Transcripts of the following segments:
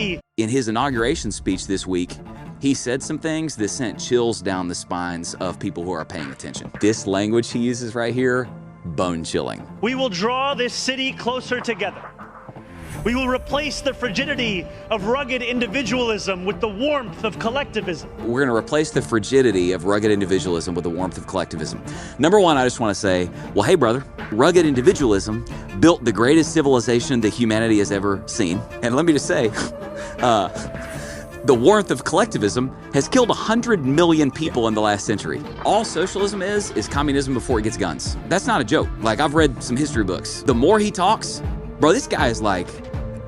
In his inauguration speech this week, he said some things that sent chills down the spines of people who are paying attention. This language he uses right here, bone-chilling. We will draw this city closer together. We will replace the frigidity of rugged individualism with the warmth of collectivism. We're going to replace the frigidity of rugged individualism with the warmth of collectivism. Number one, I just want to say, well, hey, brother, rugged individualism built the greatest civilization that humanity has ever seen. And let me just say, the warmth of collectivism has killed 100 million people in the last century. All socialism is communism before it gets guns. That's not a joke. Like, I've read some history books. The more he talks, bro, this guy is like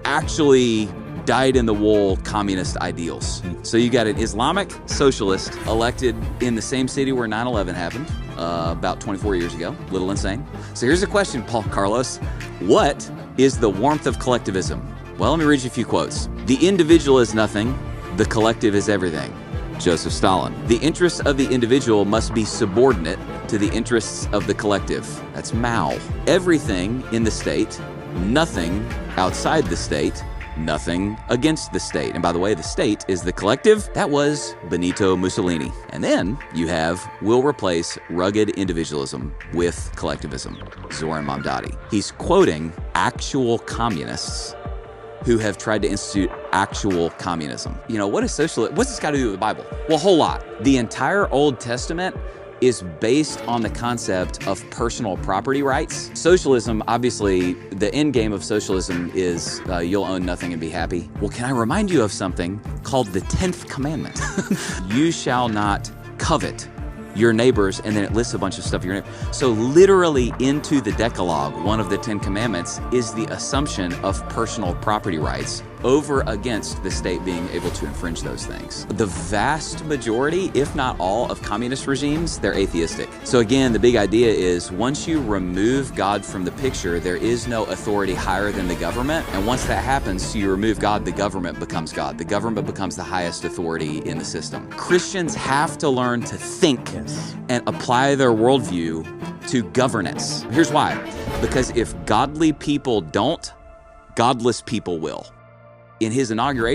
actually dyed-in-the-wool communist ideals. So you got an Islamic socialist elected in the same city where 9/11 happened about 24 years ago. A little insane. So here's a question, Paul Carlos. What is the warmth of collectivism? Well, let me read you a few quotes. The individual is nothing. The collective is everything. Joseph Stalin. The interests of the individual must be subordinate to the interests of the collective. That's Mao. Everything in the state, nothing outside the state, nothing against the state. And by the way, the state is the collective. That was Benito Mussolini. And then you have, we'll replace rugged individualism with collectivism. Zoran Mamdani. He's quoting actual communists who have tried to institute actual communism. You know, what is socialism? What's this got to do with the Bible? Well, a whole lot. The entire Old Testament is based on the concept of personal property rights. Socialism, obviously, the end game of socialism is you'll own nothing and be happy. Well, can I remind you of something called the 10th commandment? You shall not covet your neighbors, and then it lists a bunch of stuff your neighbor. So literally into the Decalogue, one of the 10 commandments is the assumption of personal property rights over against the state being able to infringe those things. The vast majority, if not all, of communist regimes, they're atheistic. So again, the big idea is once you remove God from the picture, there is no authority higher than the government. And once that happens, so you remove God, the government becomes God. The government becomes the highest authority in the system. Christians have to learn to think and apply their worldview to governance. Here's why. Because if godly people don't, godless people will. In his inauguration,